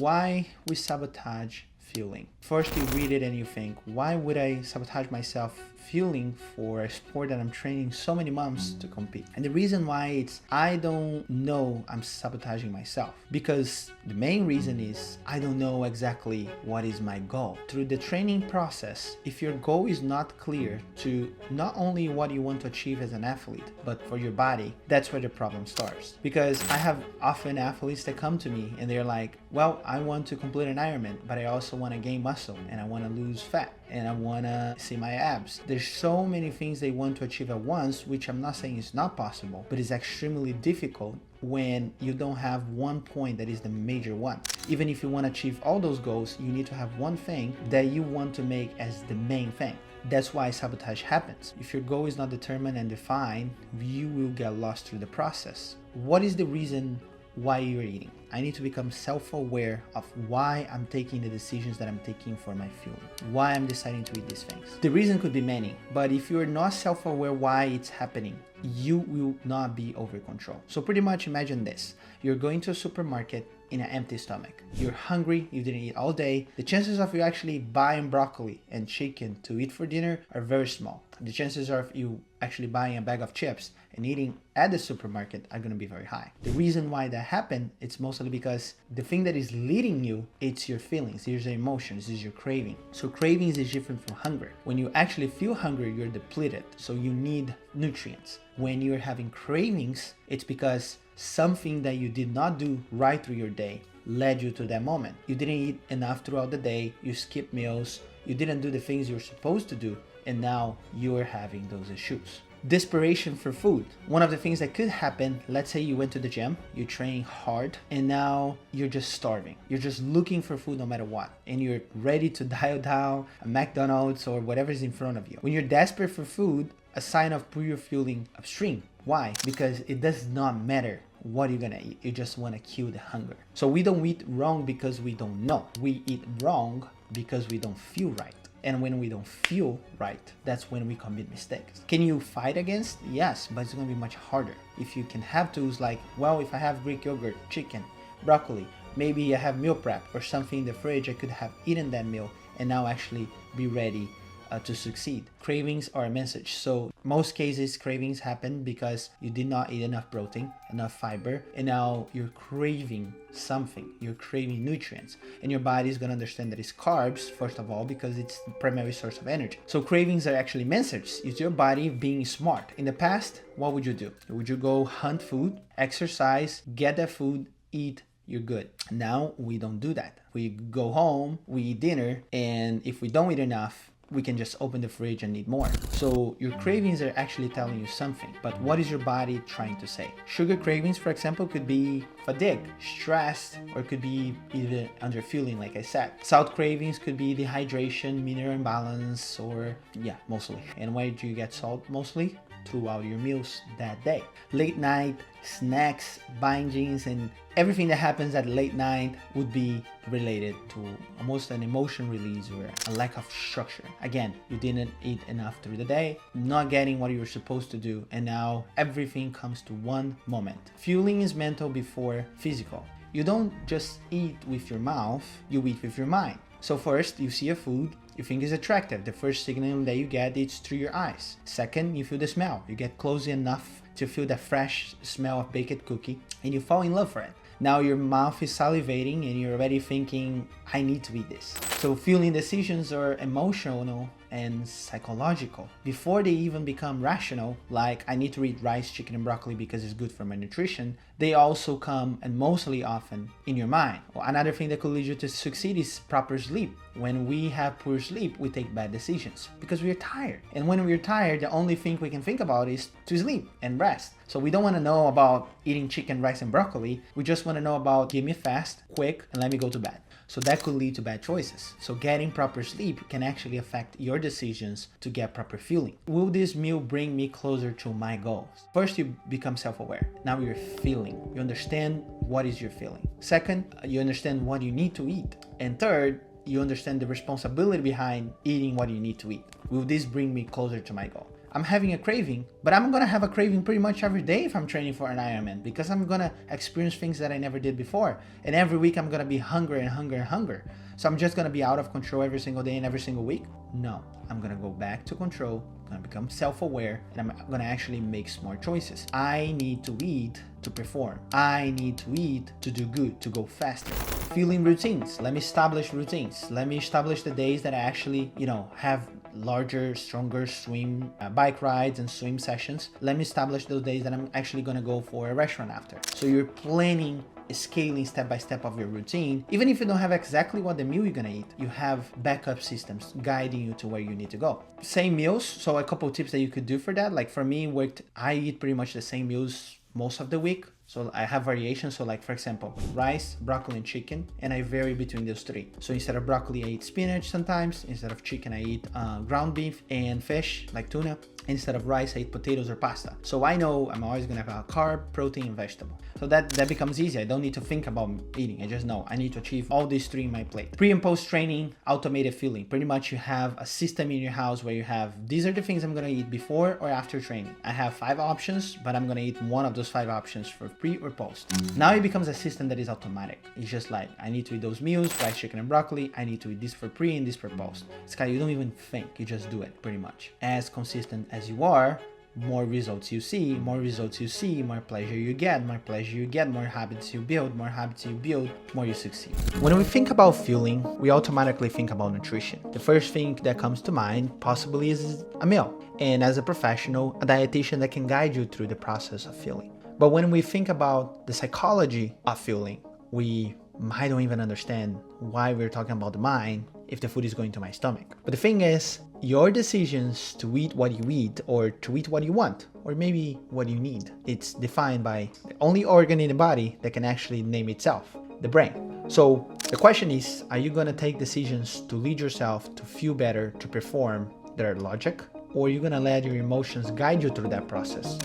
why we sabotage fueling. First, you read it and you think, why would I sabotage myself fueling for a sport that I'm training so many months to compete? And the reason why it's, I don't know I'm sabotaging myself, because the main reason is I don't know exactly what is my goal. Through the training process, if your goal is not clear to not only what you want to achieve as an athlete, but for your body, that's where the problem starts. Because I have often athletes that come to me and they're like, well, I want to complete an Ironman, but I also want to gain muscle and I want to lose fat and I want to see my abs. There's so many things they want to achieve at once, which I'm not saying is not possible, but it's extremely difficult when you don't have one point that is the major one. Even if you want to achieve all those goals, you need to have one thing that you want to make as the main thing. That's why sabotage happens. If your goal is not determined and defined, you will get lost through the process. What is the reason why you're eating? I need to become self-aware of why I'm taking the decisions that I'm taking for my fueling, why I'm deciding to eat these things. The reason could be many, but if you're not self-aware why it's happening, you will not be over control. So pretty much imagine this. You're going to a supermarket in an empty stomach. You're hungry, you didn't eat all day. The chances of you actually buying broccoli and chicken to eat for dinner are very small. The chances of you actually buying a bag of chips and eating at the supermarket are going to be very high. The reason why that happened, it's mostly because the thing that is leading you, it's your feelings, it's your emotions, it's your craving. So cravings is different from hunger. When you actually feel hungry, you're depleted, so you need nutrients. When you're having cravings, it's because something that you did not do right through your day led you to that moment. You didn't eat enough throughout the day, you skipped meals, you didn't do the things you're supposed to do, and now you're having those issues. Desperation for food. One of the things that could happen, let's say you went to the gym, you train hard, and now you're just starving. You're just looking for food no matter what, and you're ready to dial down a McDonald's or whatever's in front of you. When you're desperate for food, a sign of poor fueling upstream. Why? Because it does not matter what you're gonna eat. You just wanna kill the hunger. So we don't eat wrong because we don't know. We eat wrong because we don't feel right. And when we don't feel right, that's when we commit mistakes. Can you fight against? Yes, but it's gonna be much harder. If you can have tools like, well, if I have Greek yogurt, chicken, broccoli, maybe I have meal prep or something in the fridge, I could have eaten that meal and now actually be ready to succeed. Cravings are a message. So most cases cravings happen because you did not eat enough protein, enough fiber, and now you're craving something. You're craving nutrients, and your body is going to understand that it's carbs first of all because it's the primary source of energy. So cravings are actually messages. It's your body being smart. In the past, what would you do? Would you go hunt food, exercise, get that food, eat, you're good? Now we don't do that. We go home, we eat dinner, and if we don't eat enough, we can just open the fridge and eat more. So your cravings are actually telling you something, but what is your body trying to say? Sugar cravings, for example, could be fatigue, stress, or it could be even under fueling, like I said. Salt cravings could be dehydration, mineral imbalance, or yeah, mostly. And why do you get salt mostly? Throughout your meals that day. Late night snacks, bingings, and everything that happens at late night would be related to almost an emotion release or a lack of structure. Again, you didn't eat enough through the day, not getting what you were supposed to do, and now everything comes to one moment. Fueling is mental before physical. You don't just eat with your mouth, you eat with your mind. So first, you see a food you think is attractive. The first signal that you get is through your eyes. Second, you feel the smell. You get close enough to feel the fresh smell of baked cookie and you fall in love for it. Now your mouth is salivating and you're already thinking, I need to eat this. So fueling decisions are emotional and psychological. Before they even become rational, like I need to eat rice, chicken, and broccoli because it's good for my nutrition, they also come, and mostly often, in your mind. Well, another thing that could lead you to succeed is proper sleep. When we have poor sleep, we take bad decisions because we're tired. And when we're tired, the only thing we can think about is to sleep and rest. So we don't want to know about eating chicken, rice, and broccoli. We just want to know about give me fast, quick, and let me go to bed. So that could lead to bad choices. So getting proper sleep can actually affect your decisions to get proper fueling. Will this meal bring me closer to my goals? First, you become self-aware. Now you're feeling. You understand what is your feeling. Second, you understand what you need to eat. And third, you understand the responsibility behind eating what you need to eat. Will this bring me closer to my goal? I'm having a craving, but I'm gonna have a craving pretty much every day if I'm training for an Ironman, because I'm gonna experience things that I never did before. And every week I'm gonna be hungry and hungry and hungry. So I'm just gonna be out of control every single day and every single week? No, I'm gonna go back to control, gonna become self-aware, and I'm gonna actually make smart choices. I need to eat to perform. I need to eat to do good, to go faster. Fueling routines. Let me establish routines. Let me establish the days that I actually, have larger, stronger swim, bike rides and swim sessions. Let me establish those days that I'm actually gonna go for a restaurant after. So you're planning, scaling step by step of your routine. Even if you don't have exactly what the meal you're gonna eat, you have backup systems guiding you to where you need to go. Same meals, so a couple tips that you could do for that. Like for me, I eat pretty much the same meals most of the week. So I have variations. So like, for example, rice, broccoli, and chicken, and I vary between those three. So instead of broccoli, I eat spinach sometimes. Instead of chicken, I eat ground beef and fish, like tuna. Instead of rice, I eat potatoes or pasta. So I know I'm always gonna have a carb, protein, and vegetable. So that becomes easy. I don't need to think about eating. I just know I need to achieve all these three in my plate. Pre and post training, automated fueling. Pretty much you have a system in your house where you have, these are the things I'm gonna eat before or after training. I have 5 options, but I'm gonna eat one of those 5 options for pre or post. Now it becomes a system that is automatic. It's just like, I need to eat those meals, rice, chicken, and broccoli. I need to eat this for pre and this for post. It's kind of, you don't even think, you just do it pretty much. As consistent as you are, more results you see, more pleasure you get, more habits you build, more you succeed. When we think about fueling, we automatically think about nutrition. The first thing that comes to mind possibly is a meal. And as a professional, a dietitian that can guide you through the process of fueling. But when we think about the psychology of fueling, we might don't even understand why we're talking about the mind if the food is going to my stomach. But the thing is, your decisions to eat what you eat, or to eat what you want, or maybe what you need, it's defined by the only organ in the body that can actually name itself, the brain. So the question is, are you going to take decisions to lead yourself to feel better, to perform, that are logic, or are you going to let your emotions guide you through that process?